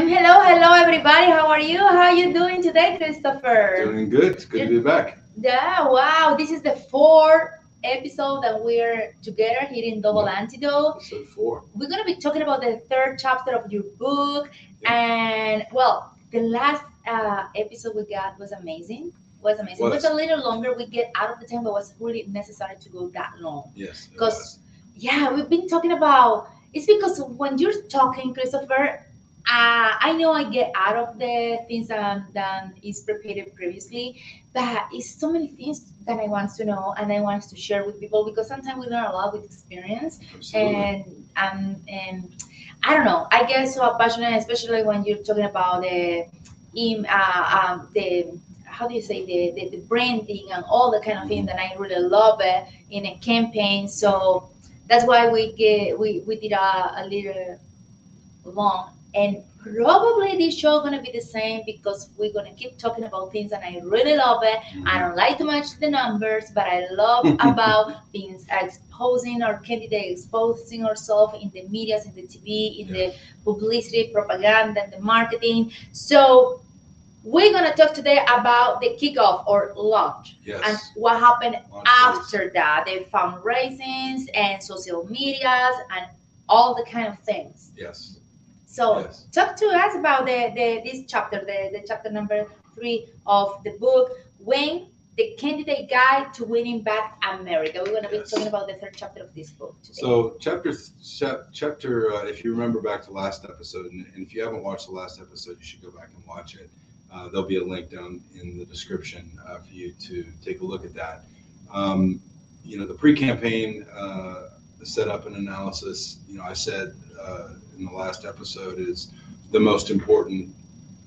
Hello, everybody. How are you? How are you doing today, Christopher? Doing good. It's good to be back. Yeah, wow. This is the fourth episode that we're together here in Double Antidote. Episode 4. We're going to be talking about the third chapter of your book. Yeah. And, well, the last episode we got was amazing. It was a little longer. We get out of the time, but it was really necessary to go that long. Yes. Because, yeah, we've been talking about, it's because when you're talking, Christopher, I know I get out of the things that is prepared previously, but it's so many things that I want to know and I want to share with people because sometimes we learn a lot with experience. Absolutely. And I don't know. I get so passionate, especially when you're talking about the how do you say the branding and all the kind of thing that I really love it in a campaign. So that's why we did a little long, and probably this show gonna be the same because we're gonna keep talking about things and I really love it. I don't like too much the numbers, but I love about being exposing our candidate, exposing ourselves in the medias, in the TV, in the publicity, propaganda, and the marketing. So we're gonna talk today about the kickoff or launch and what happened after that, the fundraisings and social medias and all the kind of things. Yes. So talk to us about this chapter, the chapter number 3 of the book, When the Candidate Guide to Winning Back America. We're going to be talking about the third chapter of this book today. So chapter, if you remember back to last episode, and if you haven't watched the last episode, you should go back and watch it. There'll be a link down in the description for you to take a look at that. The pre-campaign setup and analysis, I said in the last episode is the most important,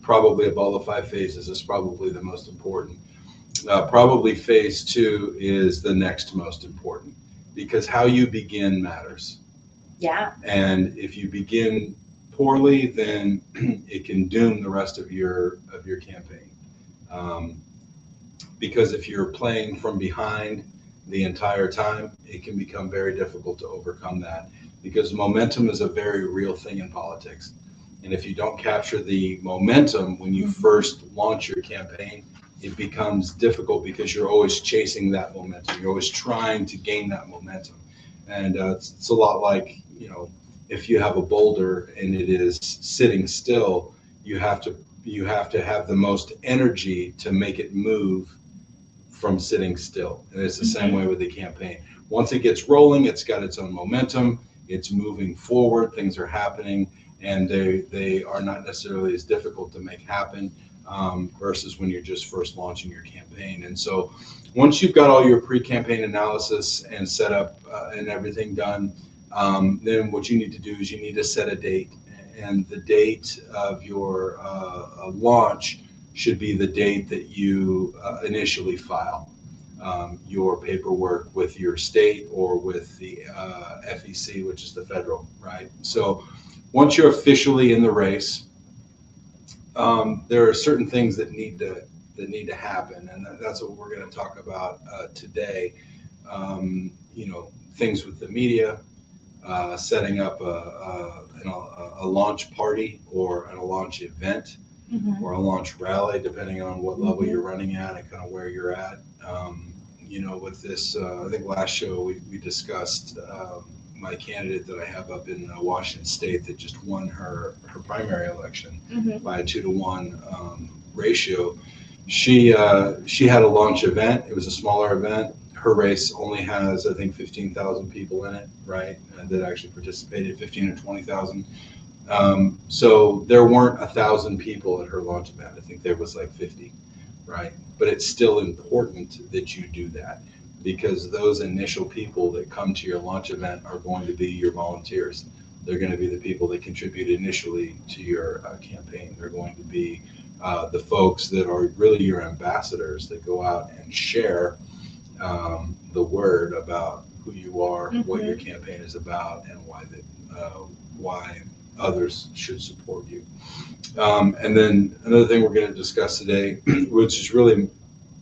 probably of all the 5 phases, is probably the most important. Probably phase 2 is the next most important because how you begin matters. Yeah. And if you begin poorly, then it can doom the rest of your campaign. Because if you're playing from behind the entire time, it can become very difficult to overcome that because momentum is a very real thing in politics. And if you don't capture the momentum when you first launch your campaign, it becomes difficult because you're always chasing that momentum. You're always trying to gain that momentum. And it's a lot like, if you have a boulder and it is sitting still, you have to have the most energy to make it move from sitting still. And it's the same way with the campaign. Once it gets rolling, it's got its own momentum, it's moving forward, things are happening, and they are not necessarily as difficult to make happen versus when you're just first launching your campaign. And so once you've got all your pre-campaign analysis and setup and everything done, then what you need to do is you need to set a date. And the date of your launch should be the date that you initially file your paperwork with your state or with the FEC, which is the federal, right? So once you're officially in the race, there are certain things that need to happen, and that's what we're going to talk about today. Things with the media, setting up a launch party or a launch event. Or a launch rally, depending on what level you're running at and kind of where you're at. With this, I think last show we discussed my candidate that I have up in Washington State that just won her primary election by a 2-to-1 ratio. She had a launch event. It was a smaller event. Her race only has, I think, 15,000 people in it, right? And that actually participated, 15 or 20,000. So there weren't 1,000 people at her launch event. I think there was like 50, right? But it's still important that you do that because those initial people that come to your launch event are going to be your volunteers. They're going to be the people that contribute initially to your campaign. They're going to be the folks that are really your ambassadors that go out and share the word about who you are, what your campaign is about, and why others should support you. And then another thing we're going to discuss today, which is really,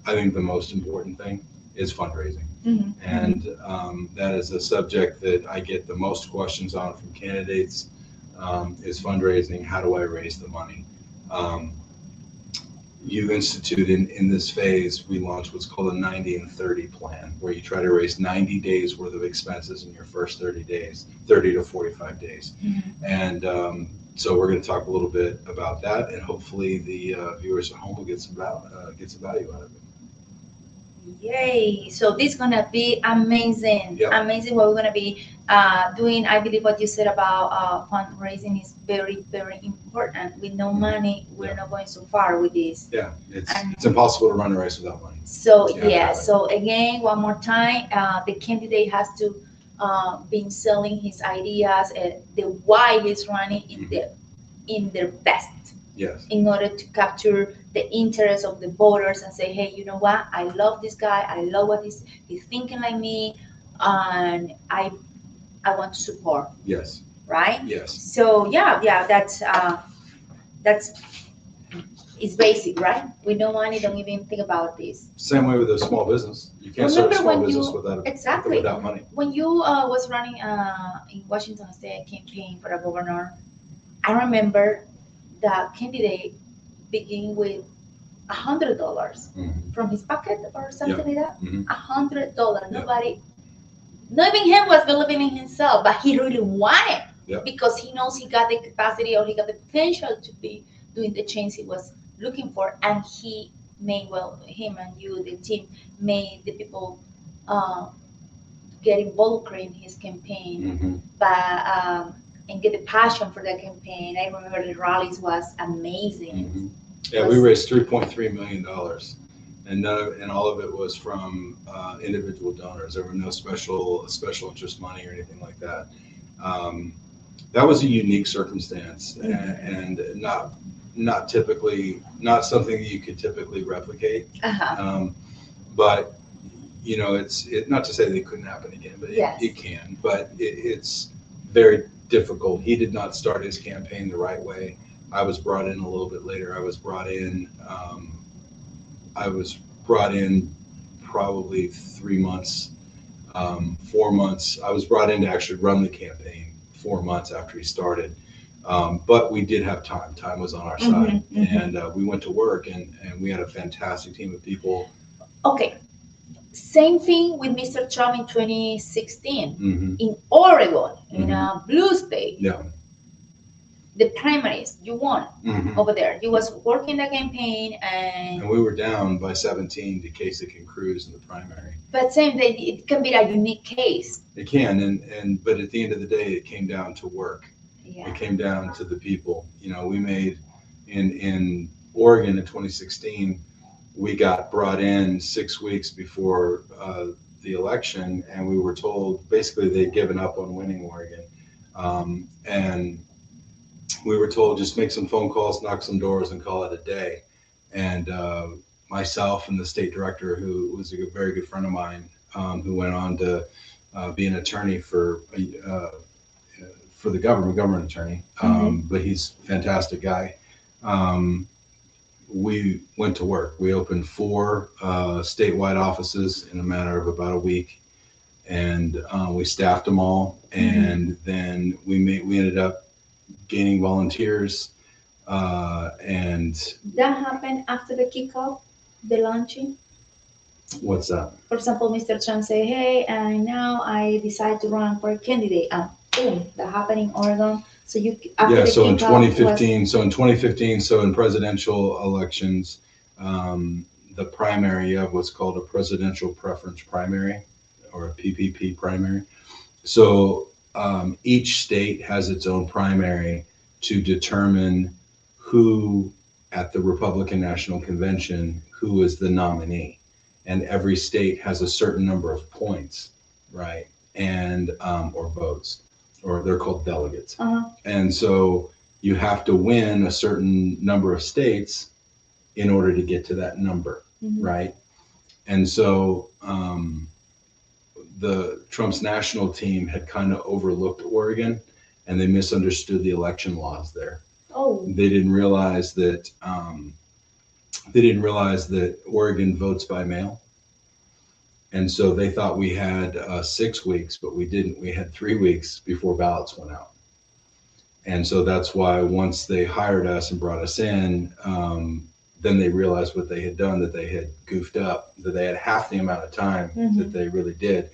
I think, the most important thing, is fundraising. And that is a subject that I get the most questions on from candidates is fundraising. How do I raise the money? You institute in this phase, we launched what's called a 90 and 30 plan, where you try to raise 90 days worth of expenses in your first 30 days, 30 to 45 days. Mm-hmm. And so we're going to talk a little bit about that, and hopefully the viewers at home will get some value out of it. Yay! So this is gonna be amazing. Yep. Amazing what we're gonna be doing. I believe what you said about fundraising is very, very important. With no money, we're not going so far with this. Yeah, it's impossible to run a race without money. So Yeah. so again, one more time, the candidate has to be selling his ideas, the why he's running in their best. Yes. In order to capture the interest of the voters and say, hey, you know what? I love this guy. I love what he's thinking like me, and I want to support. Yes. Right. Yes. So that's it's basic, right? We no money, don't even think about this. Same way with a small business. You can't start a small business without money. When you was running in Washington State campaign for a governor, I remember the candidate beginning with $100 Mm-hmm. from his pocket or something like that. Mm-hmm. $100. Yeah. Nobody, not even him was believing in himself, but he really wanted Yeah. because he knows he got the capacity or he got the potential to be doing the change he was looking for, and he made him and you, the team, made the people get involved in his campaign, Mm-hmm. but and get the passion for the campaign. I remember the rallies was amazing. Mm-hmm. Yeah, we raised $3.3 million, and all of it was from individual donors. There were no special interest money or anything like that. That was a unique circumstance, and not something that you could typically replicate. But it's not to say that it couldn't happen again, but Yes. it can. But it's very difficult. He did not start his campaign the right way. I was brought in a little bit later. I was brought in probably 3 months, 4 months. I was brought in to actually run the campaign 4 months after he started. But we did have time. Time was on our side. And we went to work, and we had a fantastic team of people. Okay. Same thing with Mr. Trump in 2016 Mm-hmm. in Oregon, in a blue state. Yeah. The primaries, you won Mm-hmm. over there. You was working the campaign, and we were down by 17 to Kasich and Cruz in the primary. But same thing, it can be a unique case. It can, but at the end of the day, it came down to work. Yeah. It came down to the people. We made in Oregon in 2016. We got brought in 6 weeks before the election, and we were told basically they'd given up on winning Oregon, and we were told just make some phone calls, knock some doors, and call it a day. And myself and the state director, who was a very good friend of mine, who went on to be an attorney for the government attorney, but he's a fantastic guy. We went to work. We opened 4 statewide offices in a matter of about a week, and we staffed them all. And then we ended up gaining volunteers, and that happened after the kickoff, the launching. What's that? For example, Mr. Trump say, "Hey, and now I decide to run for a candidate." Boom, that happened in Oregon. So you after the So in kickoff 2015, so in presidential elections, the primary, you have what's called a presidential preference primary, or a PPP primary. So each state has its own primary to determine who at the Republican National Convention, who is the nominee. And every state has a certain number of points, right? And or votes, or they're called delegates. And so you have to win a certain number of states in order to get to that number, right? And so the Trump's national team had kind of overlooked Oregon, and they misunderstood the election laws there. Oh. They didn't realize that Oregon votes by mail. And so they thought we had 6 weeks, but we didn't. We had 3 weeks before ballots went out. And so that's why once they hired us and brought us in, then they realized what they had done, that they had goofed up, that they had half the amount of time that they really did.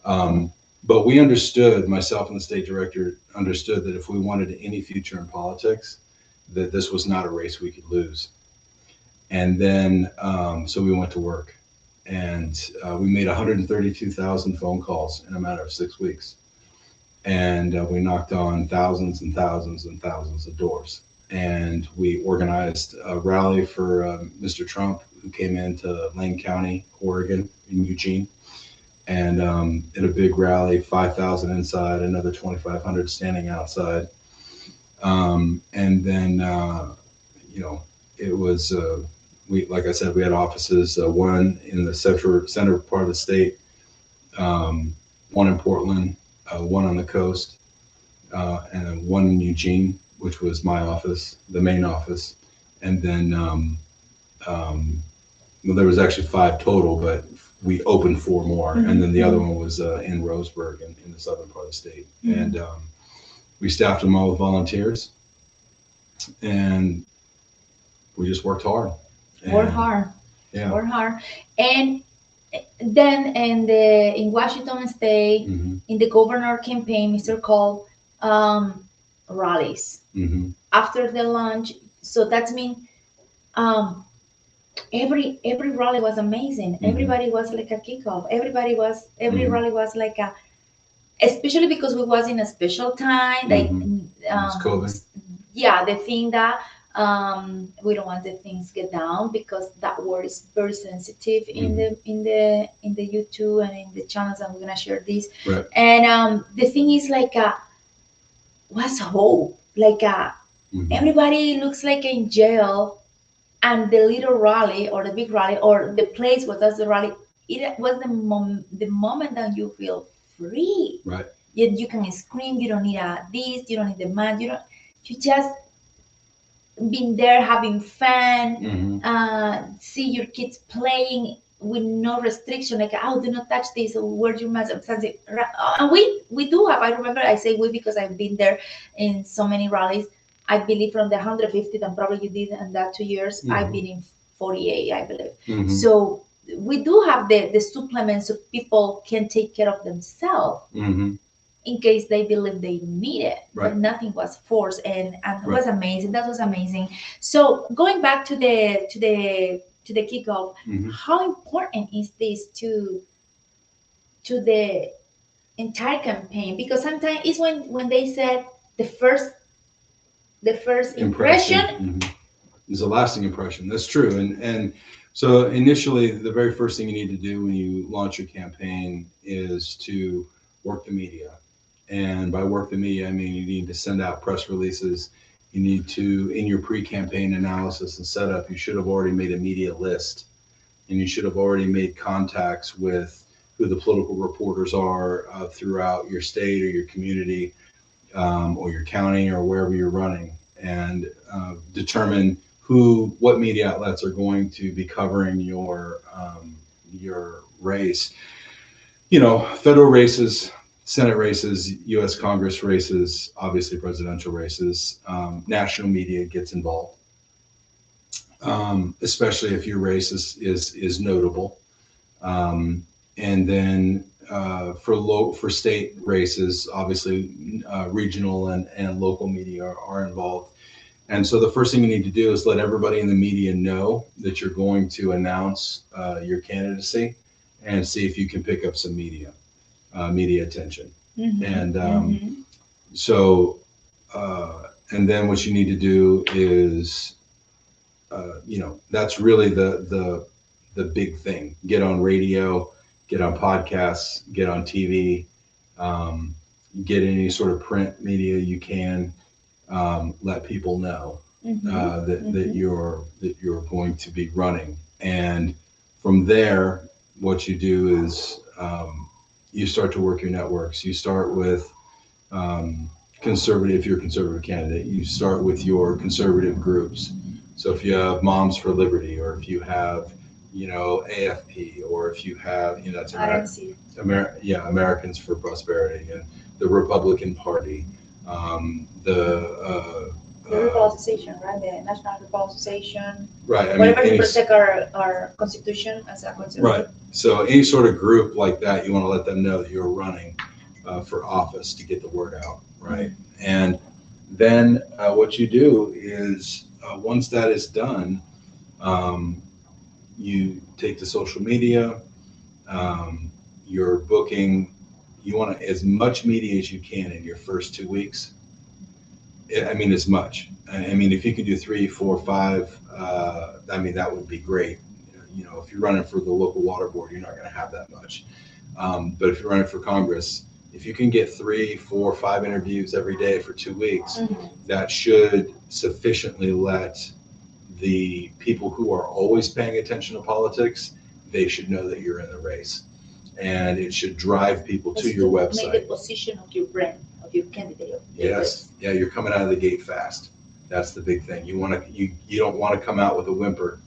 But we understood, myself and the state director understood, that if we wanted any future in politics, that this was not a race we could lose. And then, so we went to work, and we made 132,000 phone calls in a matter of 6 weeks. And we knocked on thousands and thousands and thousands of doors. And we organized a rally for Mr. Trump, who came into Lane County, Oregon, in Eugene. And in a big rally, 5,000 inside, another 2,500 standing outside. And then, it was, like I said, we had offices, one in the center part of the state, one in Portland, one on the coast, and then one in Eugene, which was my office, the main office. And then, there was actually 5 total, but we opened 4 more. And then the other one was in Roseburg in the southern part of the state. And we staffed them all with volunteers, and we just worked hard. Work hard. Yeah. Work hard. And then in Washington State, in the governor campaign, Mr. Cole, rallies after the launch. So that's mean every rally was amazing. Everybody was like a kickoff. Every rally was like a, especially because we was in a special time. Like It's COVID. yeah, the thing that we don't want the things get down, because that word is very sensitive in the YouTube and in the channels, and we're gonna share this. Right. And the thing is like what's hope? Like everybody looks like in jail, and the little rally or the big rally or the place where that's the rally, it was the moment that you feel free. Right. You can scream. You don't need this. You don't need the man. You just being there having fun, see your kids playing with no restriction, like, oh, do not touch this, or wear your mask, something. And we do have, I remember I say we because I've been there in so many rallies. I believe from the 150 that probably you did in that 2 years, I've been in 48, I believe. So we do have the supplements so people can take care of themselves. In case they believe they need it, but nothing was forced, and it was amazing. That was amazing. So going back to the kickoff, how important is this to the entire campaign? Because sometimes it's when they said the first impression is a lasting impression. That's true. And so initially, the very first thing you need to do when you launch your campaign is to work the media. And by work the media, I mean you need to send out press releases. You need to, in your pre-campaign analysis and setup, you should have already made a media list, and you should have already made contacts with who the political reporters are throughout your state or your community or your county or wherever you're running, and determine what media outlets are going to be covering your race. Federal races, Senate races, U.S. Congress races, obviously presidential races. National media gets involved, especially if your race is notable. And then for state races, obviously regional and local media are involved. And so the first thing you need to do is let everybody in the media know that you're going to announce your candidacy, and see if you can pick up some media attention. And so, and then what you need to do is, that's really the big thing. Get on radio, get on podcasts, get on TV, get any sort of print media you can. Let people know that you're going to be running. And from there, what you do is you start to work your networks. You start with conservative, if you're a conservative candidate, you start with your conservative groups. So if you have Moms for Liberty, or if you have, AFP, or if you have, that's Americans for Prosperity, and the Republican Party, The Rifle Association, right? The National Rifle Association. Right. I mean, whatever to protect our constitution as a constitution. Right. So any sort of group like that, you want to let them know that you're running for office to get the word out, right? And then what you do is once that is done, you take to social media. You're booking. You want as much media as you can in your first 2 weeks. I mean, as much. I mean, if you could do 3, 4, 5, I mean, that would be great. You know, if you're running for the local water board, you're not going to have that much. But if you're running for Congress, if you can get 3, 4, 5 interviews every day for 2 weeks, that should sufficiently let the people who are always paying attention to politics, they should know that you're in the race. And it should drive people to your website. Make the position of your brand, of your candidate. Yes. Yeah, you're coming out of the gate fast. That's the big thing. You don't want to come out with a whimper.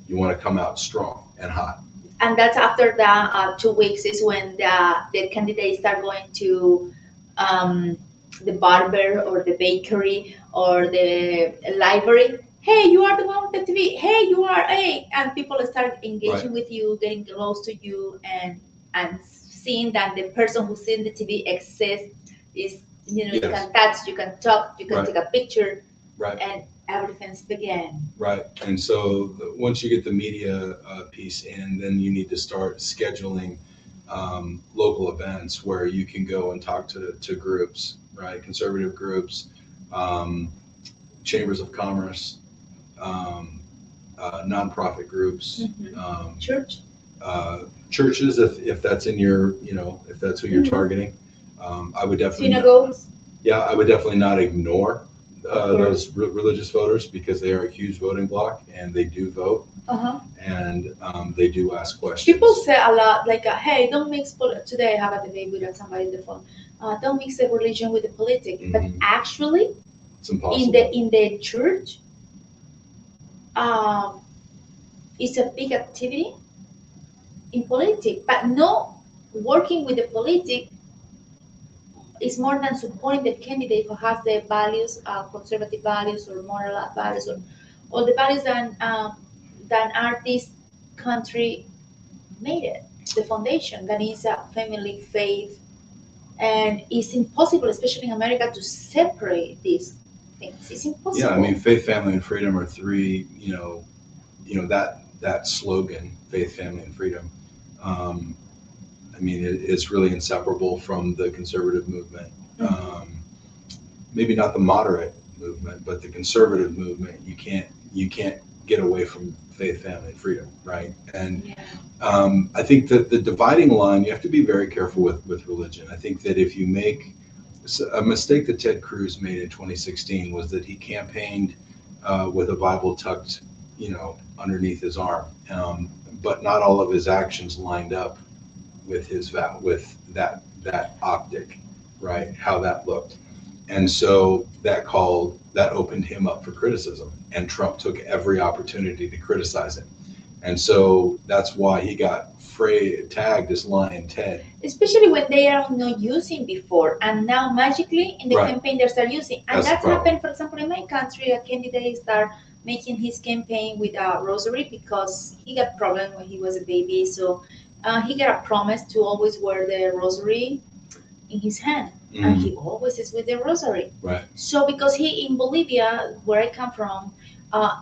You want to come out strong and hot. And that's after the 2 weeks is when the candidates start going to the barber or the bakery or the library. Hey, you are the one with the TV. Hey, you are and people start engaging with you, getting close to you, and seeing that the person who's in the TV exists is, you can touch, you can talk, you can take a picture, and everything's began. Right. And so once you get the media piece in, then you need to start scheduling local events where you can go and talk to groups, right? Conservative groups, chambers of commerce, nonprofit groups, churches, if that's in your, if that's who you're targeting. I would definitely synagogues. I would definitely not ignore those religious voters, because they are a huge voting bloc and they do vote, and they do ask questions. People say a lot like, hey, don't mix today I have a debate with somebody on the phone, don't mix the religion with the politics. But actually it's impossible. In the church, it's a big activity in politics, but no working with the politics is more than supporting the candidate who has the values, conservative values or moral values, or all the values that are this country made it, the foundation, that is a family, faith, and it's impossible, especially in America, to separate these things. It's impossible. Yeah, I mean, faith, family, and freedom are three, that slogan, faith, family, and freedom. I mean, it's really inseparable from the conservative movement. Maybe not the moderate movement, but the conservative movement. You can't get away from faith, family, and freedom, right? And I think that the dividing line, you have to be very careful with religion. I think that if you make a mistake that Ted Cruz made in 2016 was that he campaigned with a Bible tucked, underneath his arm, but not all of his actions lined up with that optic, right? How that looked. And so that opened him up for criticism, and Trump took every opportunity to criticize him. And so that's why he got tagged as Lion Ted. Especially when they are not using before, and now magically in the campaign they start using. And that's happened, for example, in my country, a candidate start making his campaign with a rosary because he got problem when he was a baby. So he got a promise to always wear the rosary in his hand. And he always is with the rosary. Right. So because he in Bolivia, where I come from,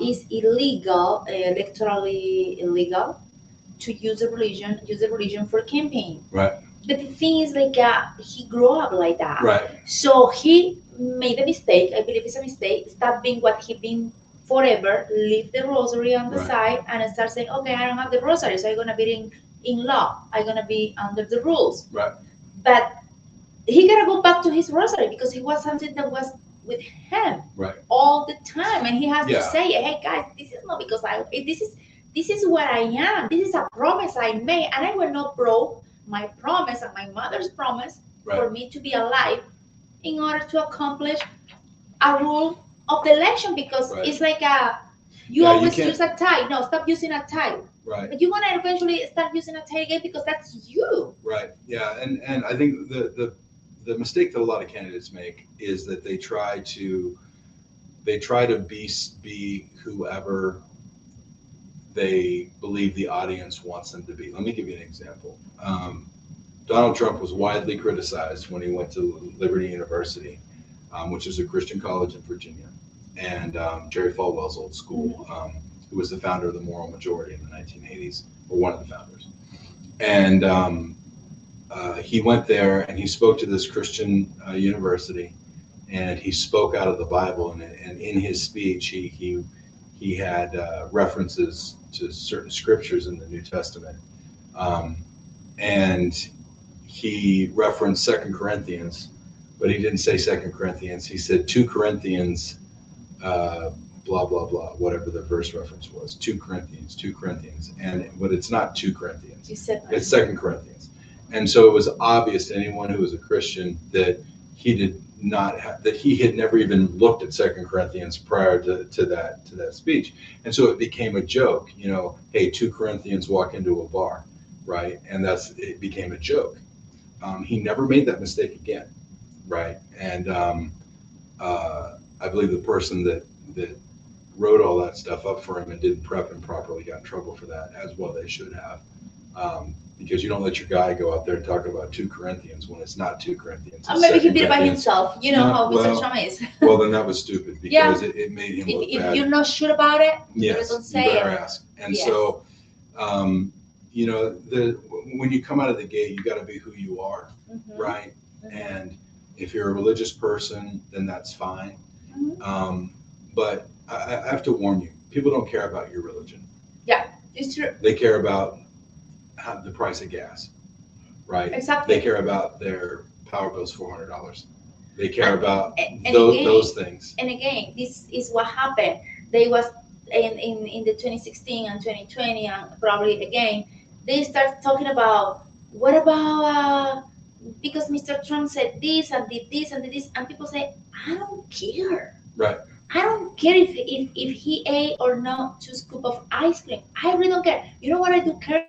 is illegal, electorally illegal, to use the religion for campaign. Right. But the thing is, like, he grew up like that. Right. So he made a mistake. I believe it's a mistake. Stop being what he been forever. Leave the rosary on the side and start saying, okay, I don't have the rosary, so I'm gonna be in law. I'm gonna be under the rules. Right. But he gotta go back to his rosary because it was something that was with him all the time, and he has to say, "Hey guys, this is not because this is what I am. This is a promise I made, and I will not break my promise and my mother's promise for me to be alive in order to accomplish a rule of the election because it's like you always use a tie. No, stop using a tie. Right. But you want to eventually start using a tie again because that's you. Right. Yeah, and I think the the mistake that a lot of candidates make is that they try to be whoever they believe the audience wants them to be. Let me give you an example. Donald Trump was widely criticized when he went to Liberty University, which is a Christian college in Virginia, and Jerry Falwell's old school, who was the founder of the Moral Majority in the 1980s, or one of the founders. And he went there and he spoke to this Christian university, and he spoke out of the Bible. And in his speech, he had references to certain scriptures in the New Testament, and he referenced 2 Corinthians, but he didn't say 2 Corinthians. He said 2 Corinthians, blah blah blah, whatever the verse reference was. 2 Corinthians, but it's not 2 Corinthians. You said it's 2 Corinthians. And so it was obvious to anyone who was a Christian that he did not that he had never even looked at 2 Corinthians prior to that speech. And so it became a joke, hey, 2 Corinthians walk into a bar, right? And it became a joke. He never made that mistake again, right? And I believe the person that wrote all that stuff up for him and didn't prep him properly got in trouble for that, as well they should have. Because you don't let your guy go out there and talk about 2 Corinthians when it's not 2 Corinthians. Or maybe he did it by himself. You know how Mr. Trump is. Well, then that was stupid, because it made him look bad. If you're not sure about it, yes, don't say you better it. ask. And so, when you come out of the gate, you got to be who you are, right? And if you're a religious person, then that's fine. But I have to warn you, people don't care about your religion. Yeah, it's true. They care about the price of gas, right? Exactly. They care about their power bills, $400. They care about those things. And again, this is what happened. They was in the 2016 and 2020, and probably again, they start talking about what about because Mr. Trump said this and did this and did this, and people say, I don't care. Right. I don't care if he ate or not 2 scoops of ice cream. I really don't care. You know what I do care